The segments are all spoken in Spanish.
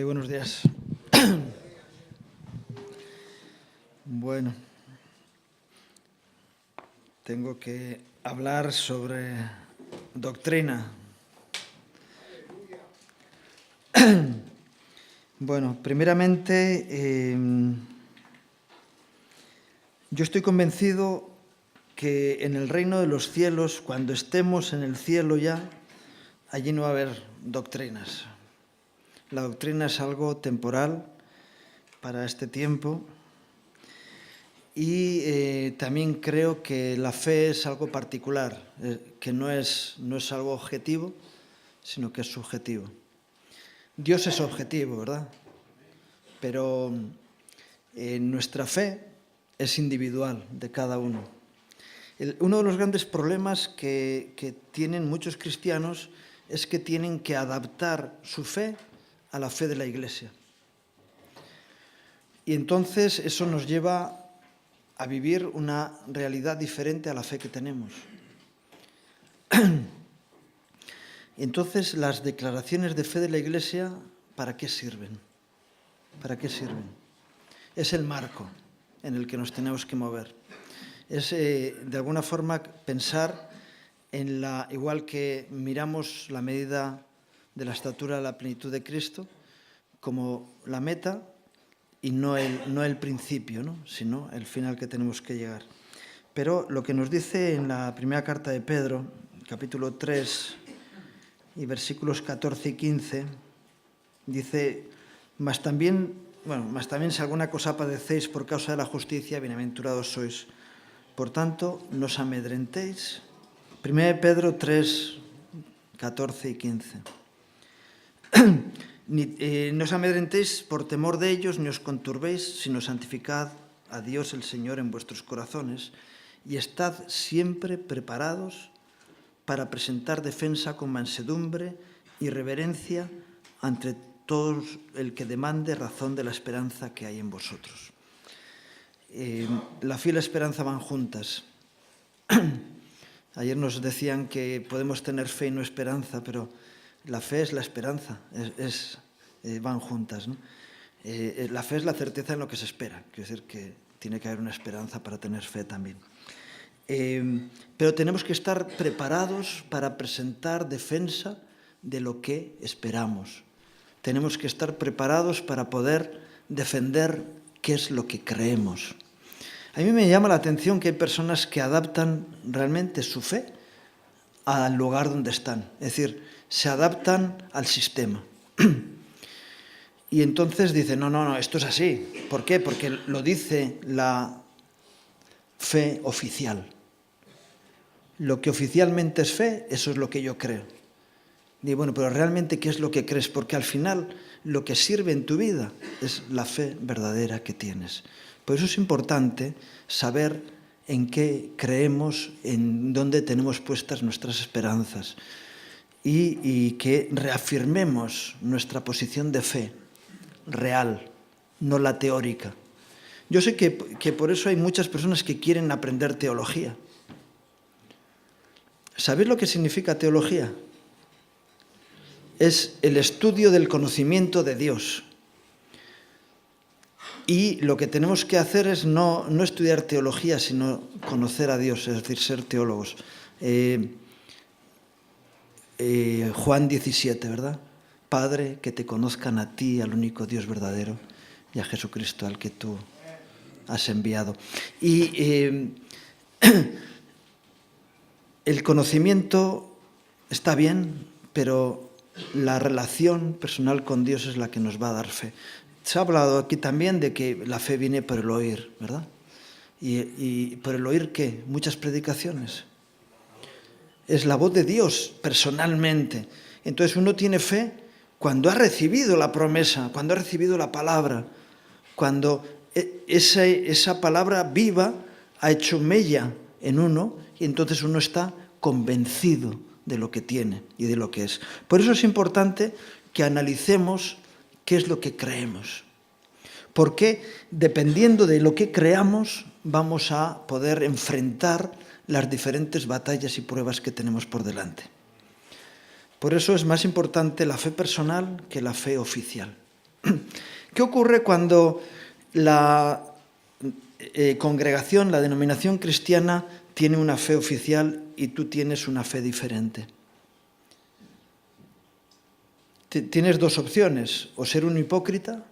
Buenos días. Bueno, tengo que hablar sobre doctrina. Bueno, primeramente, yo estoy convencido que en el reino de los cielos, cuando estemos en el cielo ya, allí no va a haber doctrinas. La doctrina es algo temporal para este tiempo y también creo que la fe es algo particular, que no es algo objetivo, sino que es subjetivo. Dios es objetivo, ¿verdad? Pero nuestra fe es individual de cada uno. Uno de los grandes problemas que tienen muchos cristianos es que tienen que adaptar su fe a la fe de la Iglesia. Y entonces eso nos lleva a vivir una realidad diferente a la fe que tenemos. Entonces, las declaraciones de fe de la Iglesia, ¿para qué sirven? ¿Para qué sirven? Es el marco en el que nos tenemos que mover. Es, de alguna forma, pensar en igual que miramos la medida de la estatura de la plenitud de Cristo, como la meta y no el principio, ¿no? Sino el fin al que tenemos que llegar. Pero lo que nos dice en la primera carta de Pedro, capítulo 3, y versículos 14 y 15, dice, mas también si alguna cosa padecéis por causa de la justicia, bienaventurados sois. Por tanto, no os amedrentéis. 1 Pedro 3, 14 y 15. No os amedrentéis por temor de ellos, ni os conturbéis, sino santificad a Dios el Señor en vuestros corazones, y estad siempre preparados para presentar defensa con mansedumbre y reverencia ante todo el que demande razón de la esperanza que hay en vosotros. La fe y la esperanza van juntas. Ayer nos decían que podemos tener fe y no esperanza, pero la fe es la esperanza, van juntas, ¿no? La fe es la certeza en lo que se espera, quiere decir que tiene que haber una esperanza para tener fe también. Pero tenemos que estar preparados para presentar defensa de lo que esperamos. Tenemos que estar preparados para poder defender qué es lo que creemos. A mí me llama la atención que hay personas que adaptan realmente su fe al lugar donde están. Es decir, se adaptan al sistema. Y entonces dicen, no, esto es así. ¿Por qué? Porque lo dice la fe oficial. Lo que oficialmente es fe, eso es lo que yo creo. Digo, bueno, pero realmente, ¿qué es lo que crees? Porque al final lo que sirve en tu vida es la fe verdadera que tienes. Por eso es importante saber en qué creemos, en dónde tenemos puestas nuestras esperanzas y que reafirmemos nuestra posición de fe real, no la teórica. Yo sé que por eso hay muchas personas que quieren aprender teología. ¿Sabéis lo que significa teología? Es el estudio del conocimiento de Dios. Y lo que tenemos que hacer es no estudiar teología, sino conocer a Dios, es decir, ser teólogos. Juan 17, ¿verdad? Padre, que te conozcan a ti, al único Dios verdadero, y a Jesucristo, al que tú has enviado. Y el conocimiento está bien, pero la relación personal con Dios es la que nos va a dar fe. Se ha hablado aquí también de que la fe viene por el oír, ¿verdad? ¿Y por el oír qué? Muchas predicaciones. Es la voz de Dios personalmente. Entonces uno tiene fe cuando ha recibido la promesa, cuando ha recibido la palabra, cuando esa palabra viva ha hecho mella en uno y entonces uno está convencido de lo que tiene y de lo que es. Por eso es importante que analicemos qué es lo que creemos. Porque dependiendo de lo que creamos, vamos a poder enfrentar las diferentes batallas y pruebas que tenemos por delante. Por eso es más importante la fe personal que la fe oficial. ¿Qué ocurre cuando la congregación, la denominación cristiana, tiene una fe oficial y tú tienes una fe diferente? Tienes dos opciones: o ser un hipócrita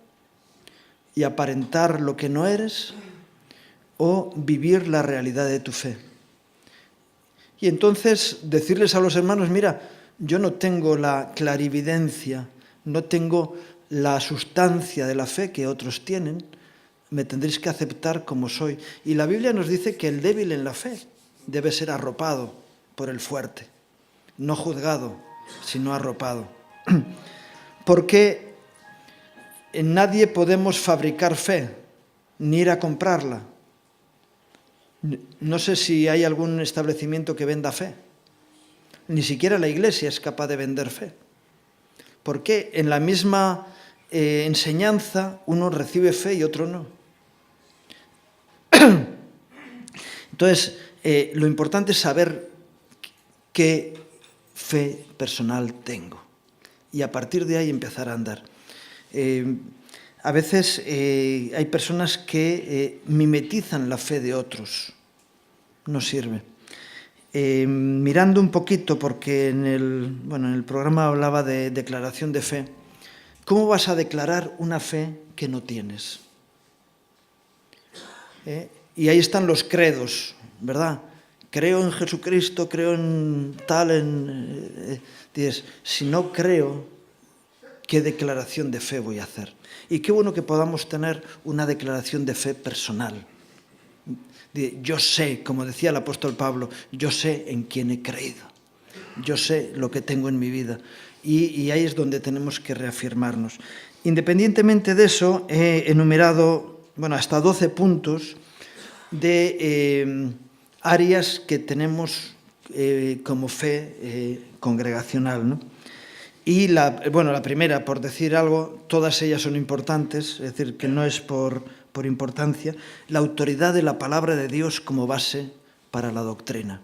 y aparentar lo que no eres, o vivir la realidad de tu fe. Y entonces decirles a los hermanos: mira, yo no tengo la clarividencia, no tengo la sustancia de la fe que otros tienen, me tendréis que aceptar como soy. Y la Biblia nos dice que el débil en la fe debe ser arropado por el fuerte, no juzgado, sino arropado. Porque en nadie podemos fabricar fe, ni ir a comprarla. No sé si hay algún establecimiento que venda fe. Ni siquiera la Iglesia es capaz de vender fe. Porque en la misma enseñanza uno recibe fe y otro no. Entonces, lo importante es saber qué fe personal tengo y a partir de ahí empezar a andar. A veces hay personas que mimetizan la fe de otros. No sirve. Mirando un poquito, porque en el programa hablaba de declaración de fe, ¿cómo vas a declarar una fe que no tienes? Y ahí están los credos, ¿verdad? Creo en Jesucristo, creo en tal, dices, si no creo, ¿qué declaración de fe voy a hacer? Y qué bueno que podamos tener una declaración de fe personal. Yo sé, como decía el apóstol Pablo, yo sé en quién he creído. Yo sé lo que tengo en mi vida. Y ahí es donde tenemos que reafirmarnos. Independientemente de eso, he enumerado hasta 12 puntos de áreas que tenemos como fe congregacional, ¿no? Y la primera, por decir algo, todas ellas son importantes, es decir, que no es por importancia, la autoridad de la palabra de Dios como base para la doctrina.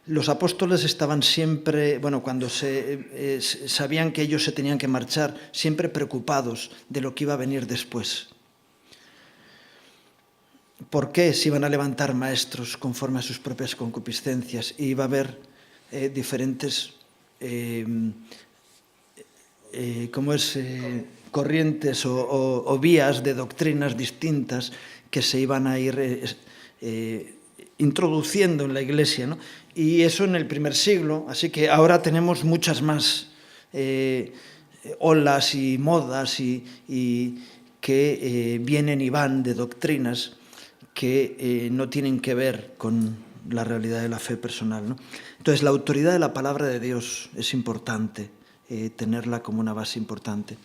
Los apóstoles estaban siempre, cuando sabían que ellos se tenían que marchar, siempre preocupados de lo que iba a venir después. ¿Por qué se iban a levantar maestros conforme a sus propias concupiscencias? Y iba a haber diferentes corrientes o vías de doctrinas distintas que se iban a ir introduciendo en la Iglesia, ¿no? Y eso en el primer siglo, así que ahora tenemos muchas más olas y modas y que vienen y van de doctrinas que no tienen que ver con la realidad de la fe personal, ¿no? Entonces, la autoridad de la palabra de Dios es importante, tenerla como una base importante.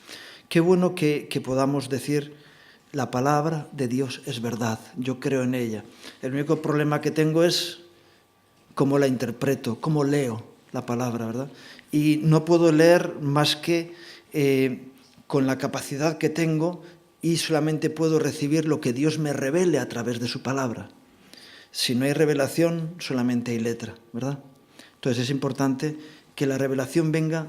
Qué bueno que podamos decir, la palabra de Dios es verdad, yo creo en ella. El único problema que tengo es cómo la interpreto, cómo leo la palabra, ¿verdad? Y no puedo leer más que con la capacidad que tengo y solamente puedo recibir lo que Dios me revele a través de su palabra. Si no hay revelación, solamente hay letra, ¿verdad? Entonces es importante que la revelación venga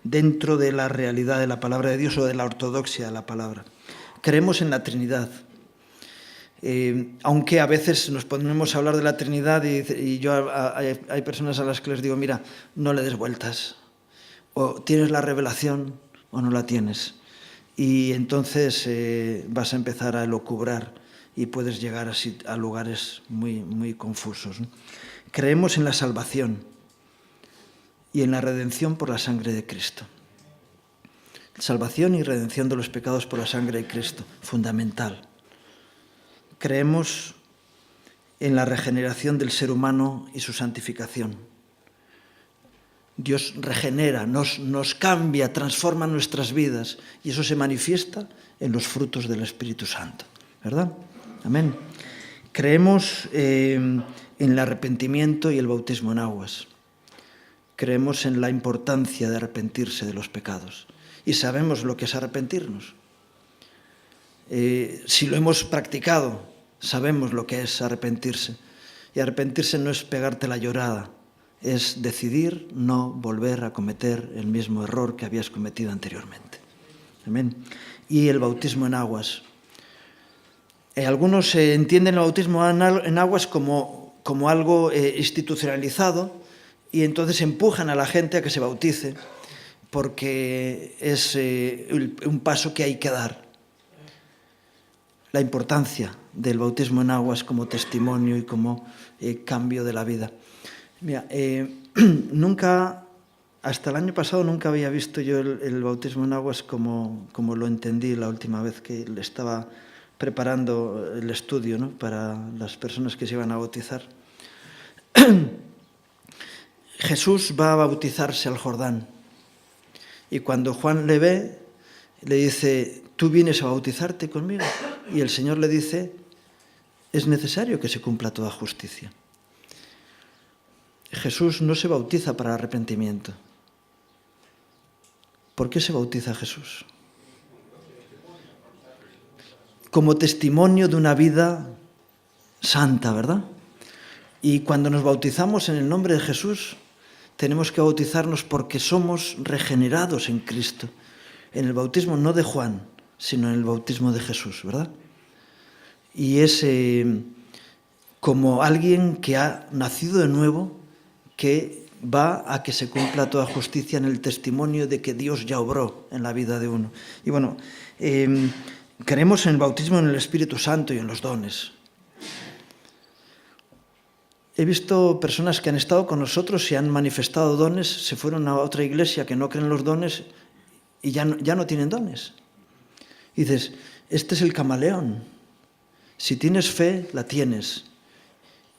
dentro de la realidad de la palabra de Dios o de la ortodoxia de la palabra. Creemos en la Trinidad. Aunque a veces nos ponemos a hablar de la Trinidad y hay personas a las que les digo, mira, no le des vueltas. O tienes la revelación o no la tienes. Y entonces vas a empezar a elucubrar y puedes llegar así a lugares muy, muy confusos, ¿no? Creemos en la salvación y en la redención por la sangre de Cristo. Salvación y redención de los pecados por la sangre de Cristo, fundamental. Creemos en la regeneración del ser humano y su santificación. Dios regenera, nos cambia, transforma nuestras vidas y eso se manifiesta en los frutos del Espíritu Santo, ¿verdad? Amén. Creemos en el arrepentimiento y el bautismo en aguas. Creemos en la importancia de arrepentirse de los pecados. Y sabemos lo que es arrepentirnos. Si lo hemos practicado, sabemos lo que es arrepentirse. Y arrepentirse no es pegarte la llorada, es decidir no volver a cometer el mismo error que habías cometido anteriormente. Amén. Y el bautismo en aguas. Algunos entienden el bautismo en aguas como algo institucionalizado y entonces empujan a la gente a que se bautice porque es un paso que hay que dar. La importancia del bautismo en aguas como testimonio y como cambio de la vida. Mira, hasta el año pasado nunca había visto yo el bautismo en aguas como lo entendí la última vez que le estaba preparando el estudio, ¿no?, para las personas que se iban a bautizar. Jesús va a bautizarse al Jordán y cuando Juan le ve, le dice: ¿tú vienes a bautizarte conmigo? Y el Señor le dice: es necesario que se cumpla toda justicia. Jesús no se bautiza para arrepentimiento. ¿Por qué se bautiza Jesús? Como testimonio de una vida santa, ¿verdad? Y cuando nos bautizamos en el nombre de Jesús, tenemos que bautizarnos porque somos regenerados en Cristo. En el bautismo no de Juan, sino en el bautismo de Jesús, ¿verdad? Y es como alguien que ha nacido de nuevo, que va a que se cumpla toda justicia en el testimonio de que Dios ya obró en la vida de uno. Y bueno, creemos en el bautismo en el Espíritu Santo y en los dones. He visto personas que han estado con nosotros y han manifestado dones, se fueron a otra iglesia que no creen en los dones y ya no tienen dones. Y dices, este es el camaleón. Si tienes fe, la tienes.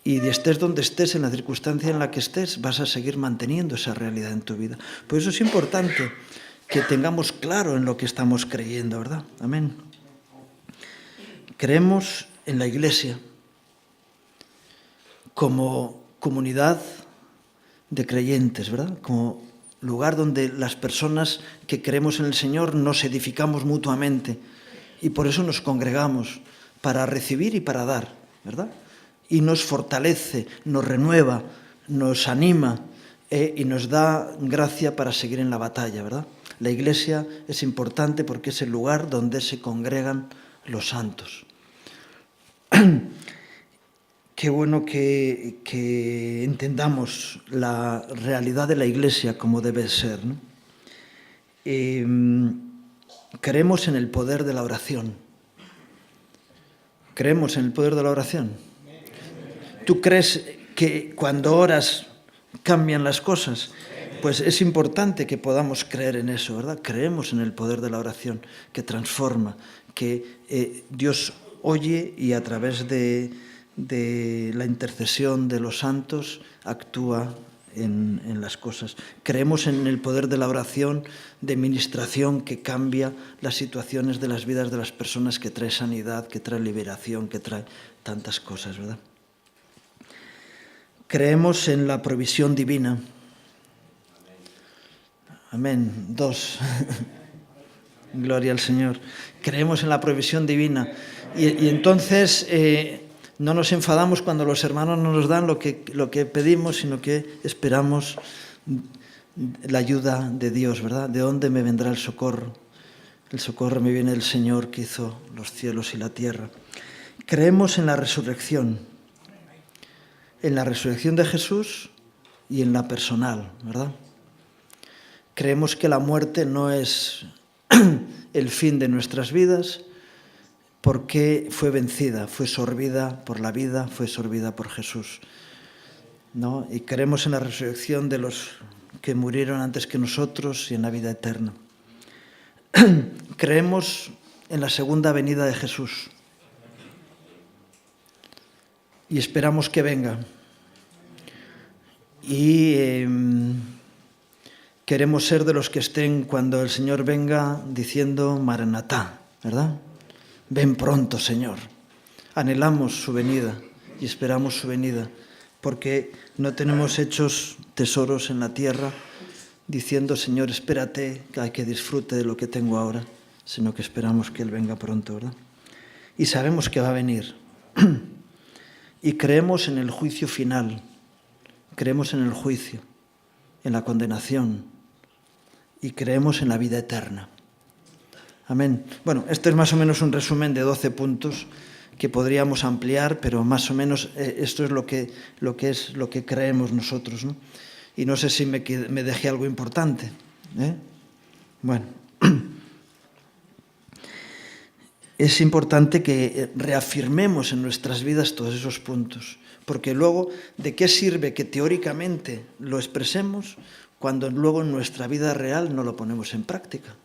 Y estés donde estés, en la circunstancia en la que estés, vas a seguir manteniendo esa realidad en tu vida. Por eso es importante que tengamos claro en lo que estamos creyendo, ¿verdad? Amén. Creemos en la iglesia como comunidad de creyentes, ¿verdad? Como lugar donde las personas que creemos en el Señor nos edificamos mutuamente y por eso nos congregamos, para recibir y para dar, ¿verdad? Y nos fortalece, nos renueva, nos anima y nos da gracia para seguir en la batalla, ¿verdad? La iglesia es importante porque es el lugar donde se congregan los santos. Qué bueno que entendamos la realidad de la iglesia como debe ser, ¿no? Creemos en el poder de la oración. ¿Creemos en el poder de la oración? ¿Tú crees que cuando oras cambian las cosas? Pues es importante que podamos creer en eso, ¿verdad? Creemos en el poder de la oración, que transforma, que Dios oye y a través de la intercesión de los santos actúa en las cosas. Creemos en el poder de la oración, de ministración, que cambia las situaciones de las vidas de las personas, que trae sanidad, que trae liberación, que trae tantas cosas, ¿verdad? Creemos en la provisión divina. Amén. 2. Gloria al Señor. Creemos en la provisión divina. Y entonces no nos enfadamos cuando los hermanos no nos dan lo que pedimos, sino que esperamos la ayuda de Dios, ¿verdad? ¿De dónde me vendrá el socorro? El socorro me viene del Señor que hizo los cielos y la tierra. Creemos en la resurrección. En la resurrección de Jesús y en la personal, ¿verdad? Creemos que la muerte no es el fin de nuestras vidas porque fue vencida, fue sorbida por la vida, fue sorbida por Jesús, ¿no? Y creemos en la resurrección de los que murieron antes que nosotros y en la vida eterna. Creemos en la segunda venida de Jesús. Y esperamos que venga. Y queremos ser de los que estén cuando el Señor venga diciendo Maranatá, ¿verdad? Ven pronto, Señor. Anhelamos su venida y esperamos su venida, porque no tenemos hechos tesoros en la tierra diciendo, Señor, espérate, que disfrute de lo que tengo ahora, sino que esperamos que Él venga pronto, ¿verdad? Y sabemos que va a venir. Y creemos en el juicio final, creemos en el juicio, en la condenación, y creemos en la vida eterna. Amén. Bueno, este es más o menos un resumen de 12 puntos que podríamos ampliar, pero más o menos esto es lo que creemos nosotros, ¿no? Y no sé si me dejé algo importante, ¿eh? Bueno, es importante que reafirmemos en nuestras vidas todos esos puntos, porque luego, ¿de qué sirve que teóricamente lo expresemos cuando luego en nuestra vida real no lo ponemos en práctica?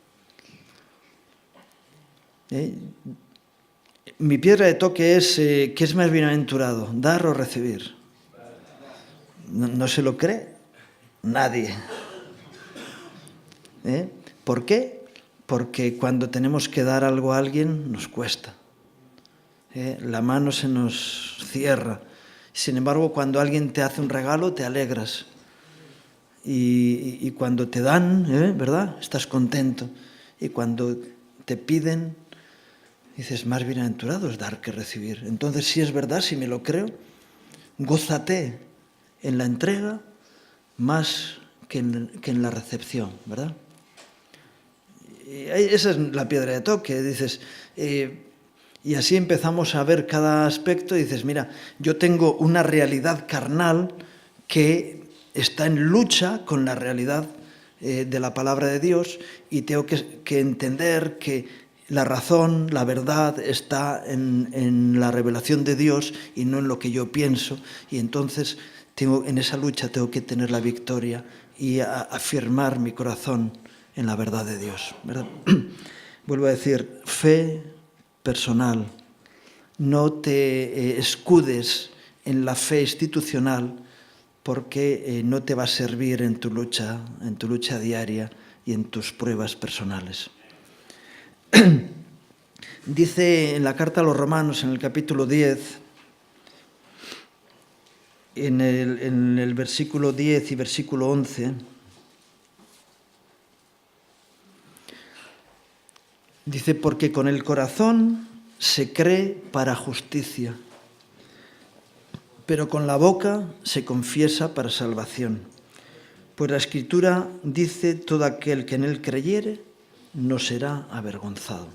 Mi piedra de toque es, ¿qué es más bienaventurado, dar o recibir? ¿No se lo cree? Nadie. ¿Por qué? Porque cuando tenemos que dar algo a alguien nos cuesta. La mano se nos cierra. Sin embargo, cuando alguien te hace un regalo, te alegras. Y cuando te dan, ¿verdad? Estás contento. Y cuando te piden, dices, más bienaventurado es dar que recibir. Entonces, si es verdad, si me lo creo, gózate en la entrega más que en la recepción, ¿verdad? Y esa es la piedra de toque, dices, y así empezamos a ver cada aspecto y dices, mira, yo tengo una realidad carnal que está en lucha con la realidad de la palabra de Dios y tengo que entender que la razón, la verdad está en la revelación de Dios y no en lo que yo pienso, y entonces en esa lucha tengo que tener la victoria y afirmar mi corazón en la verdad de Dios, ¿verdad? Vuelvo a decir, fe personal. No te escudes en la fe institucional porque no te va a servir en tu lucha diaria y en tus pruebas personales. Dice en la carta a los Romanos, en el capítulo 10, en el versículo 10 y versículo 11, dice, porque con el corazón se cree para justicia, pero con la boca se confiesa para salvación. Pues la Escritura dice, todo aquel que en él creyere no será avergonzado.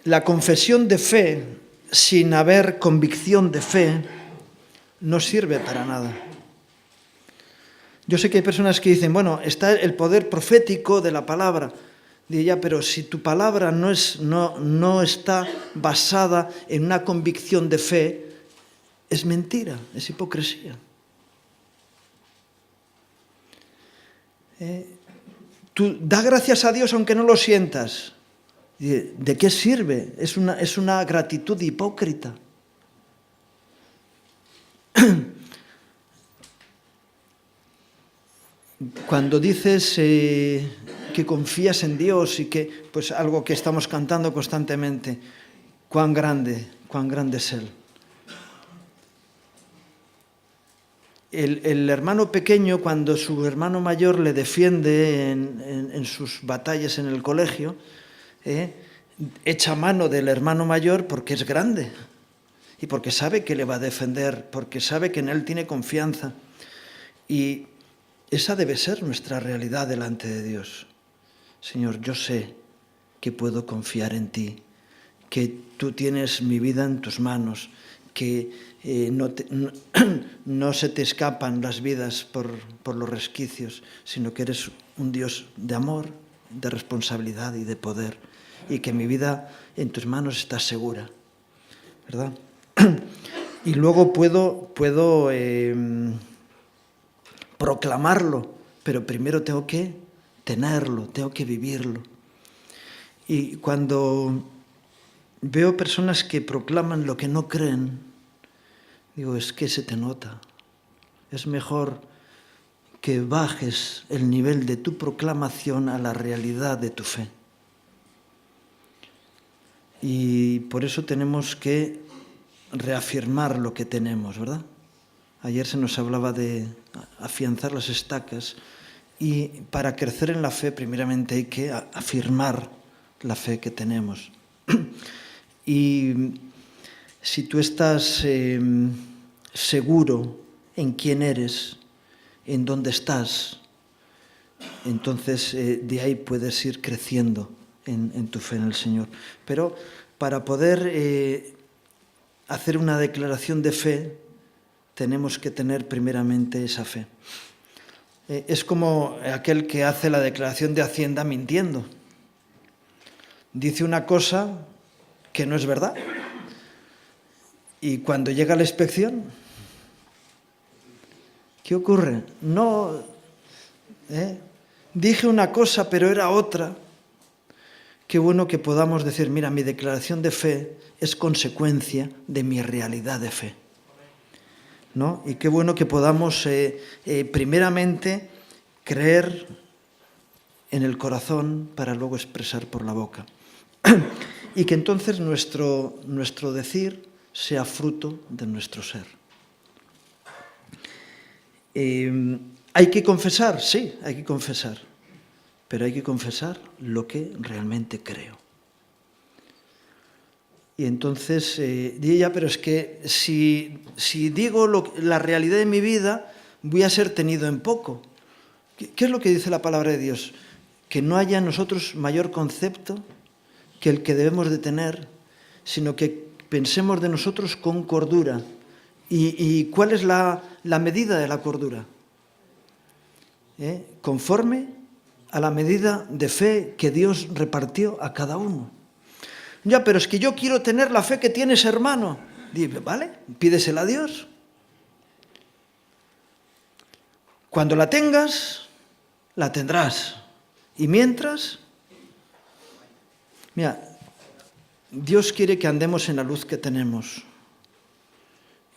La confesión de fe sin haber convicción de fe no sirve para nada. Yo sé que hay personas que dicen, bueno, está el poder profético de la palabra. Digo, ya, pero si tu palabra no está basada en una convicción de fe, es mentira, es hipocresía. Tú da gracias a Dios aunque no lo sientas. ¿De qué sirve? Es una gratitud hipócrita. Cuando dices que confías en Dios y que, pues algo que estamos cantando constantemente, cuán grande es Él. El hermano pequeño, cuando su hermano mayor le defiende en sus batallas en el colegio, echa mano del hermano mayor porque es grande y porque sabe que le va a defender, porque sabe que en él tiene confianza. Y esa debe ser nuestra realidad delante de Dios. Señor, yo sé que puedo confiar en ti, que tú tienes mi vida en tus manos, que no se te escapan las vidas por los resquicios, sino que eres un Dios de amor, de responsabilidad y de poder, y que mi vida en tus manos está segura, ¿verdad? Y luego puedo proclamarlo, pero primero tengo que tenerlo, tengo que vivirlo. Y cuando veo personas que proclaman lo que no creen, digo, es que se te nota. Es mejor que bajes el nivel de tu proclamación a la realidad de tu fe. Y por eso tenemos que reafirmar lo que tenemos, ¿verdad? Ayer se nos hablaba de afianzar las estacas, y para crecer en la fe primeramente hay que afirmar la fe que tenemos. Y si tú estás seguro en quién eres, en dónde estás, entonces de ahí puedes ir creciendo en tu fe en el Señor. Pero para poder hacer una declaración de fe, tenemos que tener primeramente esa fe. Es como aquel que hace la declaración de Hacienda mintiendo. Dice una cosa que no es verdad. Y cuando llega la inspección, ¿qué ocurre? No, dije una cosa, pero era otra. Qué bueno que podamos decir, mira, mi declaración de fe es consecuencia de mi realidad de fe, ¿no? Y qué bueno que podamos primeramente creer en el corazón para luego expresar por la boca. Y que entonces nuestro decir sea fruto de nuestro ser. ¿Hay que confesar? Sí, hay que confesar. Pero hay que confesar lo que realmente creo. Y entonces, ya, pero es que si digo la realidad de mi vida, voy a ser tenido en poco. ¿Qué es lo que dice la palabra de Dios? Que no haya en nosotros mayor concepto que el que debemos de tener, sino que pensemos de nosotros con cordura. ¿Y cuál es la medida de la cordura? Conforme a la medida de fe que Dios repartió a cada uno. Ya, pero es que yo quiero tener la fe que tiene ese hermano. Dice, vale, pídesela a Dios. Cuando la tengas, la tendrás. Y mientras, mira, Dios quiere que andemos en la luz que tenemos.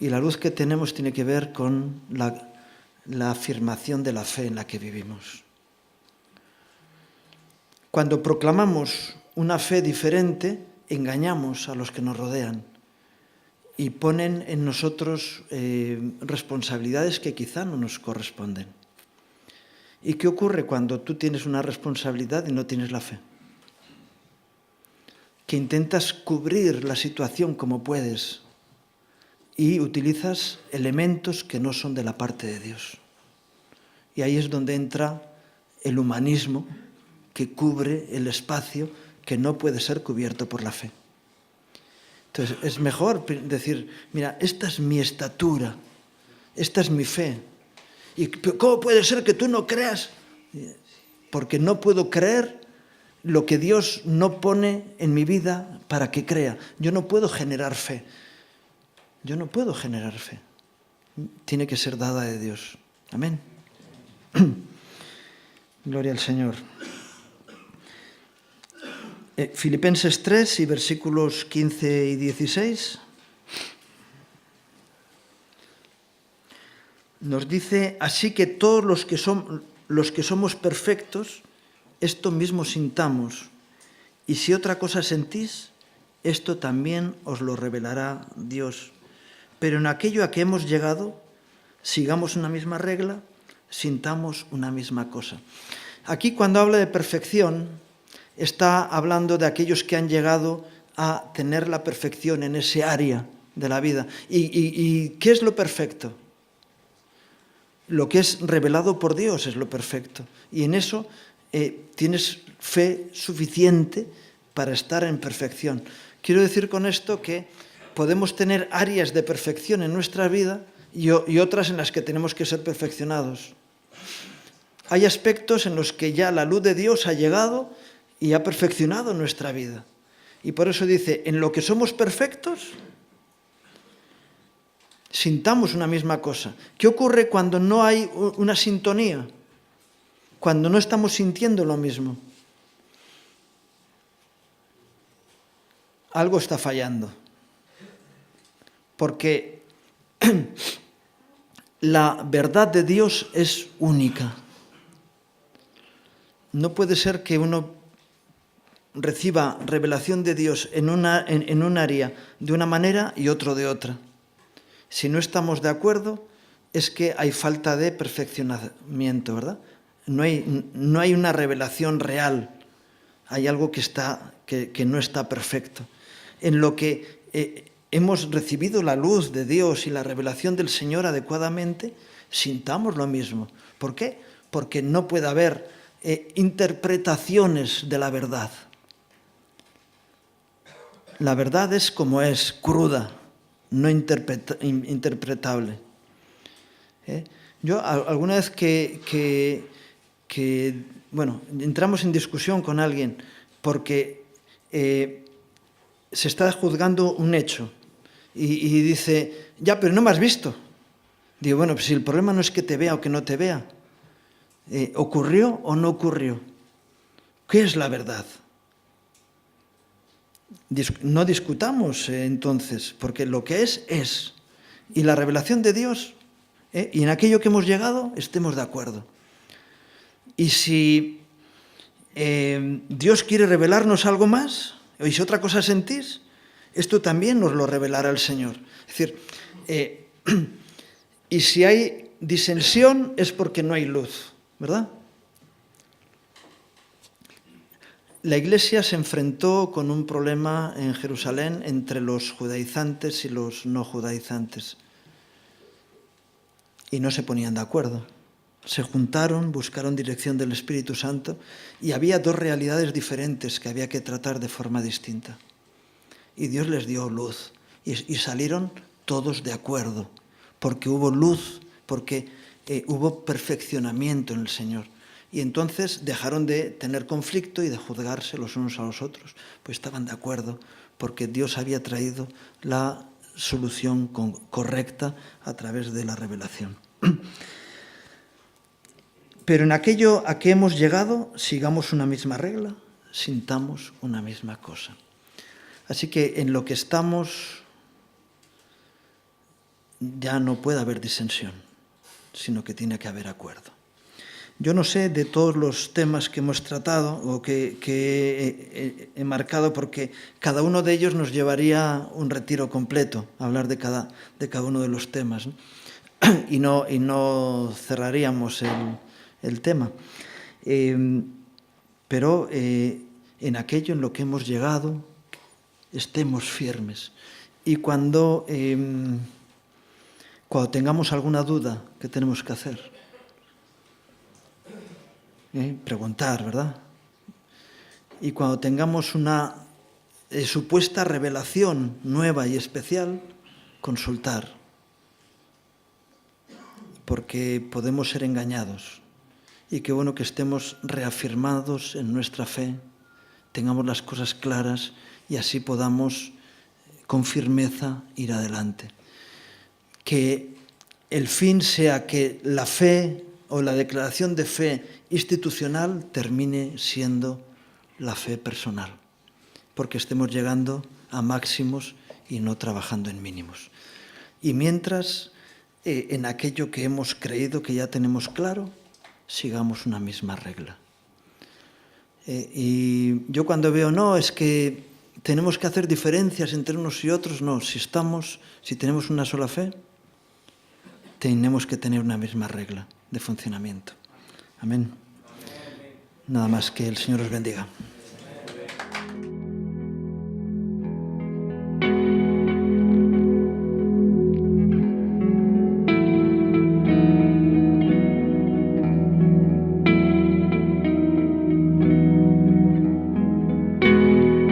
Y la luz que tenemos tiene que ver con la afirmación de la fe en la que vivimos. Cuando proclamamos una fe diferente, engañamos a los que nos rodean y ponen en nosotros responsabilidades que quizá no nos corresponden. ¿Y qué ocurre cuando tú tienes una responsabilidad y no tienes la fe? Que intentas cubrir la situación como puedes y utilizas elementos que no son de la parte de Dios. Y ahí es donde entra el humanismo, que cubre el espacio que no puede ser cubierto por la fe. Entonces, es mejor decir, mira, esta es mi estatura, esta es mi fe. ¿Y cómo puede ser que tú no creas? Porque no puedo creer lo que Dios no pone en mi vida para que crea. Yo no puedo generar fe. Yo no puedo generar fe. Tiene que ser dada de Dios. Amén. Gloria al Señor. Filipenses 3 y versículos 15 y 16 nos dice, así que todos los que somos perfectos, esto mismo sintamos, y si otra cosa sentís, esto también os lo revelará Dios. Pero en aquello a que hemos llegado, sigamos una misma regla, sintamos una misma cosa. Aquí cuando habla de perfección, está hablando de aquellos que han llegado a tener la perfección en ese área de la vida. ¿Y qué es lo perfecto? Lo que es revelado por Dios es lo perfecto. Y en eso tienes fe suficiente para estar en perfección. Quiero decir con esto que podemos tener áreas de perfección en nuestra vida y otras en las que tenemos que ser perfeccionados. Hay aspectos en los que ya la luz de Dios ha llegado y ha perfeccionado nuestra vida. Y por eso dice, en lo que somos perfectos, sintamos una misma cosa. ¿Qué ocurre cuando no hay una sintonía? Cuando no estamos sintiendo lo mismo. Algo está fallando. Porque la verdad de Dios es única. No puede ser que uno reciba revelación de Dios en un área de una manera y otro de otra. Si no estamos de acuerdo, es que hay falta de perfeccionamiento, ¿verdad? No hay una revelación real. Hay algo que no está perfecto. En lo que hemos recibido la luz de Dios y la revelación del Señor adecuadamente, sintamos lo mismo. ¿Por qué? Porque no puede haber interpretaciones de la verdad. La verdad es como es, cruda, no interpretable. Yo alguna vez que entramos en discusión con alguien porque se está juzgando un hecho y dice, ya, pero no me has visto. Digo, bueno, pues si el problema no es que te vea o que no te vea, ¿ocurrió o no ocurrió? ¿Qué es la verdad? No discutamos entonces, porque lo que es. Y la revelación de Dios, y en aquello que hemos llegado, estemos de acuerdo. Y si Dios quiere revelarnos algo más, y si otra cosa sentís, esto también nos lo revelará el Señor. Es decir, y si hay disensión es porque no hay luz, ¿verdad? La Iglesia se enfrentó con un problema en Jerusalén entre los judaizantes y los no judaizantes. Y no se ponían de acuerdo. Se juntaron, buscaron dirección del Espíritu Santo y había dos realidades diferentes que había que tratar de forma distinta. Y Dios les dio luz y salieron todos de acuerdo, porque hubo luz, porque hubo perfeccionamiento en el Señor. Y entonces dejaron de tener conflicto y de juzgarse los unos a los otros, pues estaban de acuerdo, porque Dios había traído la solución correcta a través de la revelación. Pero en aquello a que hemos llegado, sigamos una misma regla, sintamos una misma cosa. Así que en lo que estamos ya no puede haber disensión, sino que tiene que haber acuerdo. Yo no sé de todos los temas que hemos tratado o que he marcado, porque cada uno de ellos nos llevaría un retiro completo, hablar de cada uno de los temas, ¿no? Y no cerraríamos el tema. Pero en aquello en lo que hemos llegado, estemos firmes. Y cuando tengamos alguna duda, ¿qué tenemos que hacer? Preguntar, ¿verdad? Y cuando tengamos una supuesta revelación nueva y especial, consultar. Porque podemos ser engañados. Y qué bueno que estemos reafirmados en nuestra fe, tengamos las cosas claras y así podamos con firmeza ir adelante. Que el fin sea que la fe o la declaración de fe institucional termine siendo la fe personal, porque estemos llegando a máximos y no trabajando en mínimos. Y mientras, en aquello que hemos creído que ya tenemos claro, sigamos una misma regla. Y yo cuando veo, no, es que tenemos que hacer diferencias entre unos y otros, no, si tenemos una sola fe, tenemos que tener una misma regla de funcionamiento. Amén. Nada más, que el Señor os bendiga.